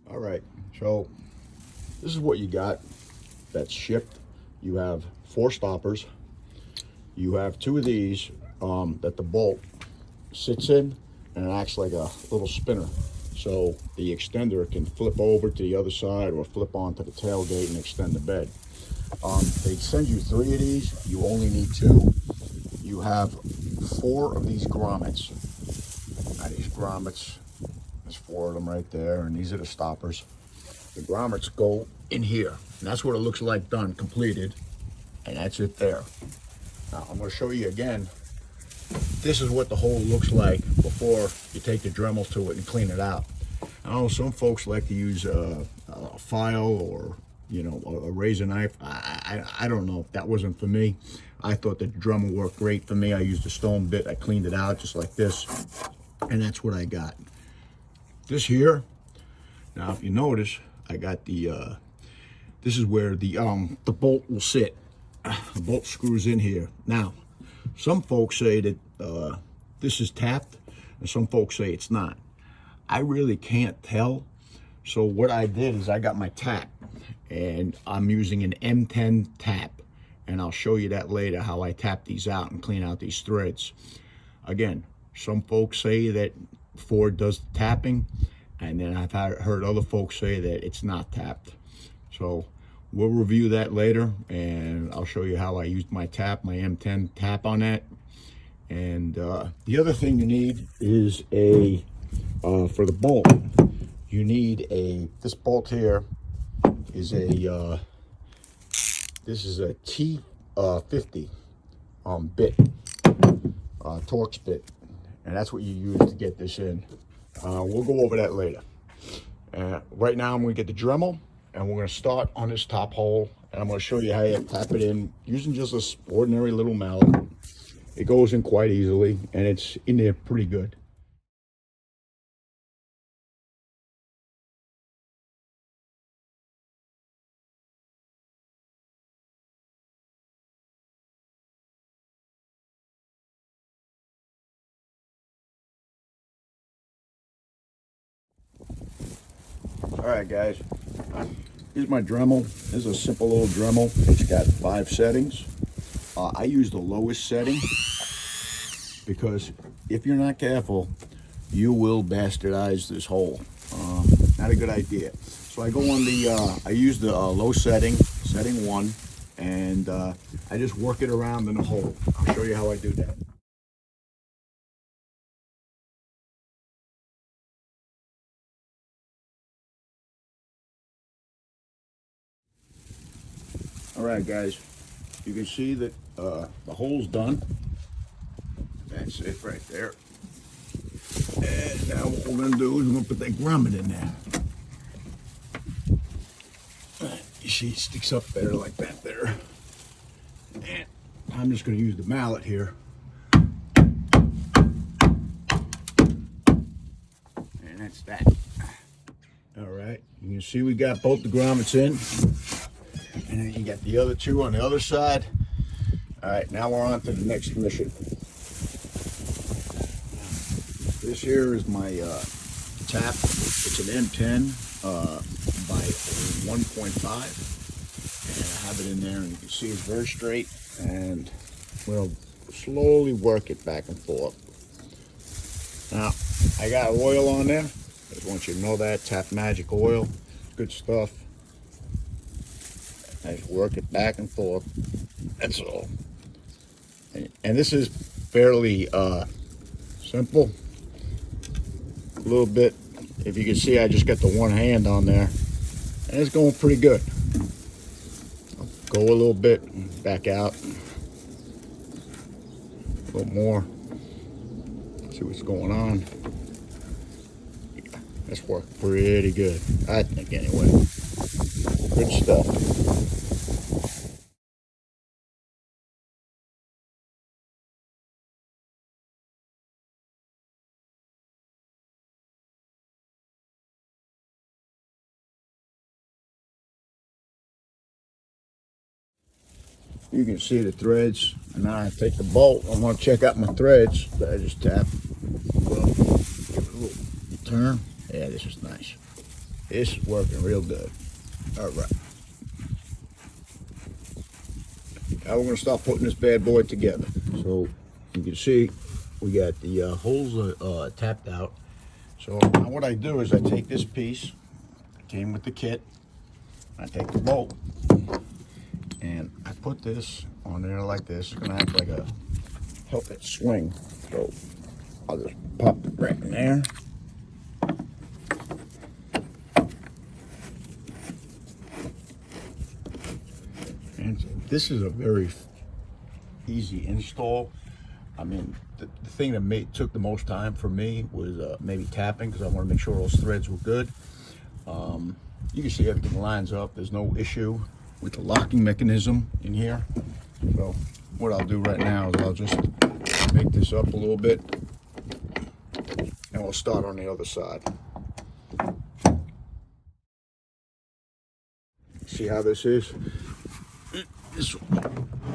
All right, so this is what you got that's shipped. You have 4 stoppers. You have 2 of these that the bolt sits in, and it acts like a little spinner. So the extender can flip over to the other side or flip onto the tailgate and extend the bed. They send you 3 of these. You only need 2. You have 4 of these grommets. Now these grommets, there's 4 of them right there, and these are the stoppers. The grommets go in here, and that's what it looks like done, completed, and that's it there. Now I'm going to show you again. This is what the hole looks like before you take the Dremel to it and clean it out. I know some folks like to use a file or a razor knife. I don't know. That wasn't for me. I thought the Dremel worked great for me. I used a stone bit. I cleaned it out just like this, and that's what I got. This here. Now, if you notice, I got the. This is where the bolt will sit. The bolt screws in here. Now, some folks say that this is tapped, and some folks say it's not. I really can't tell. So what I did is I got my tap, and I'm using an M10 tap, and I'll show you that later, how I tap these out and clean out these threads. Again, some folks say that Ford does the tapping, and then I've heard other folks say that it's not tapped. So we'll review that later, and I'll show you how I used my tap, my M10 tap on that. And the other thing you need is a, for the bolt, you need this bolt here is a, this is a T50 bit, Torx bit, and that's what you use to get this in. We'll go over that later. Right now I'm going to get the Dremel, and we're going to start on this top hole, and I'm going to show you how you tap it in using just this ordinary little mallet. It goes in quite easily, and it's in there pretty good. All right, guys, here's my Dremel. This is a simple little Dremel. It's got 5 settings. I use the lowest setting because if you're not careful, you will bastardize this hole. Not a good idea. So I go on the, I use the low setting, setting 1, and I just work it around in the hole. I'll show you how I do that. All right, guys, you can see that the hole's done. That's it right there. And now what we're gonna do is we're gonna put that grommet in there. You see it sticks up there like that there. And I'm just gonna use the mallet here. And that's that. All right, you can see we got both the grommets in. And then you got the other 2 on the other side. All right, now we're on to the next mission. This here is my tap. It's an M10 by 1.5. And I have it in there, and you can see it's very straight. And we'll slowly work it back and forth. Now, I got oil on there. Just want you to know that. Tap Magic oil. Good stuff. I just work it back and forth. That's all. And this is fairly simple. A little bit. If you can see, I just got the one hand on there, and it's going pretty good. I'll go a little bit, back out. A little more. See what's going on. Yeah, that's worked pretty good, I think, anyway. Good stuff. You can see the threads, and now I take the bolt. I want to check out my threads that I just tapped. Well, give it a little turn. Yeah, this is nice. This is working real good. All right. Now we're going to start putting this bad boy together. So you can see we got the holes tapped out. So now what I do is I take this piece, it came with the kit, I take the bolt, and I put this on there like this. It's going to act like a, help it swing. So I'll just pop it right in there. And this is a very easy install. I mean, the thing that took the most time for me was maybe tapping, because I want to make sure those threads were good. You can see everything lines up. There's no issue with the locking mechanism in here. So what I'll do right now is I'll just make this up a little bit, and we'll start on the other side. See how this is? This will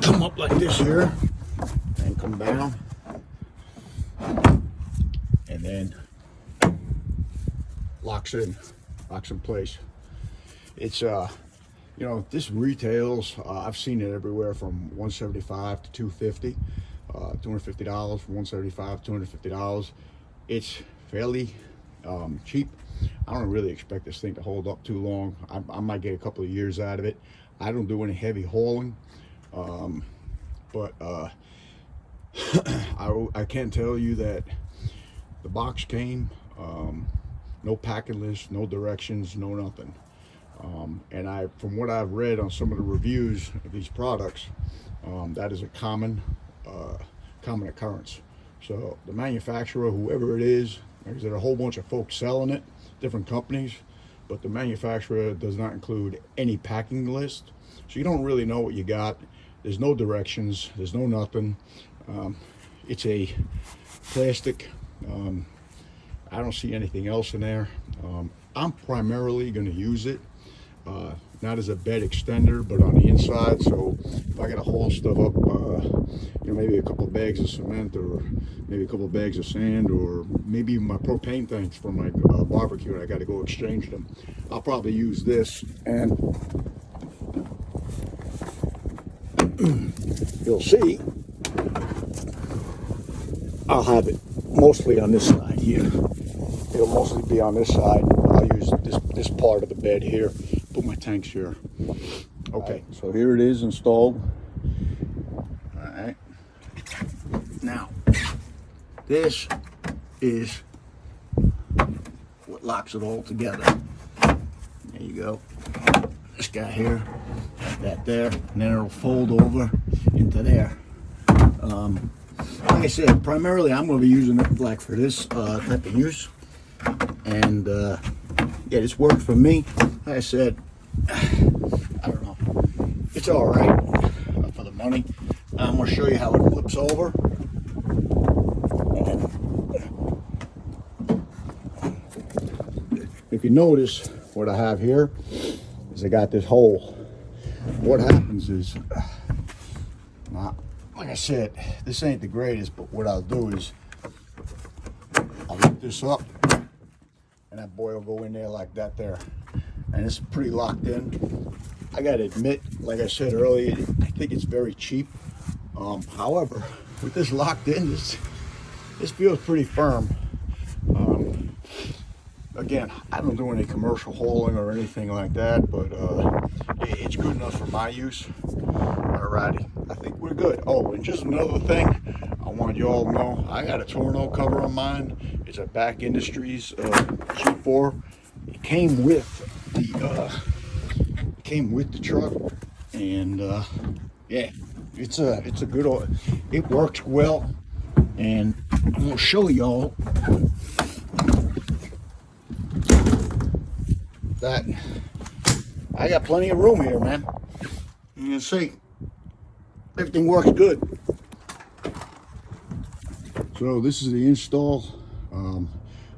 come up like this here and come down, and then locks in place. It's you know, this retails, I've seen it everywhere from $175 to $250, $250 from $175 to $250. It's fairly cheap. I don't really expect this thing to hold up too long. I might get a couple of years out of it. I don't do any heavy hauling, but I can tell you that the box came, no packing list, no directions, no nothing. And from what I've read on some of the reviews of these products, that is a common occurrence. So the manufacturer, whoever it is, there's a whole bunch of folks selling it, different companies, but the manufacturer does not include any packing list. So you don't really know what you got. There's no directions, there's no nothing. It's a plastic. I don't see anything else in there. I'm primarily going to use it, not as a bed extender, but on the inside. So if I got to haul stuff up, you know, maybe a couple of bags of cement, or maybe a couple of bags of sand, or maybe my propane tanks for my barbecue, and I got to go exchange them, I'll probably use this. And you'll see I'll have it mostly on this side here. It'll mostly be on this side. I'll use this part of the bed here. Put my tanks here. Okay, so here it is installed. All right. Now, this is what locks it all together. There you go. This guy here, that there, and then it'll fold over into there. Like I said, primarily I'm going to be using it like for this type of use. And yeah, this worked for me. Like I said, I don't know, it's all right for the money. I'm going to show you how it flips over. And if you notice, what I have here is I got this hole. What happens is, like I said, this ain't the greatest, but what I'll do is I'll lift this up, and that boy will go in there like that there. And it's pretty locked in. I gotta admit, like I said earlier, I think it's very cheap. However, with this locked in, this feels pretty firm. Again, I don't do any commercial hauling or anything like that, but it's good enough for my use. Alrighty, I think we're good. Oh, and just another thing, I want you all to know, I got a tonneau cover on mine. It's a Back Industries G4. It came with the truck, and yeah, it's a good oil. It works well, and I'm gonna show y'all that I got plenty of room here, man. You can see everything works good. So this is the install.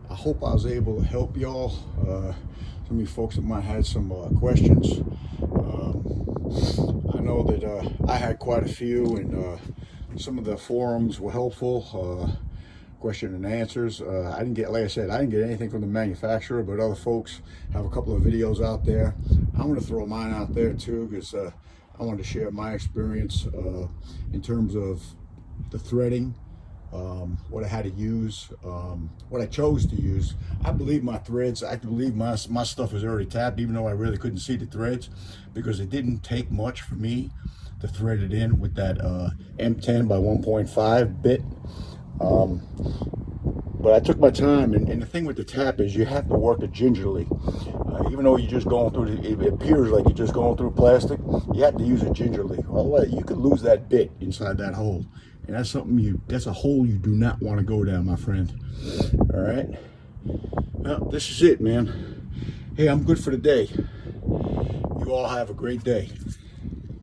I hope I was able to help y'all. Some of you folks that might have had some questions. I know that I had quite a few, and some of the forums were helpful. question and answers. I didn't get, like I said, I didn't get anything from the manufacturer, but other folks have a couple of videos out there. I'm going to throw mine out there too, because I wanted to share my experience in terms of the threading, what I had to use, what I chose to use. I believe my threads, I believe my stuff was already tapped, even though I really couldn't see the threads, because it didn't take much for me to thread it in with that M10 by 1.5 bit. But I took my time, and the thing with the tap is you have to work it gingerly. Even though you're just going through, it appears like you're just going through plastic, you have to use it gingerly. Otherwise, you could lose that bit inside that hole. And that's something that's a hole you do not want to go down, my friend. All right. Well, this is it, man. Hey, I'm good for the day. You all have a great day.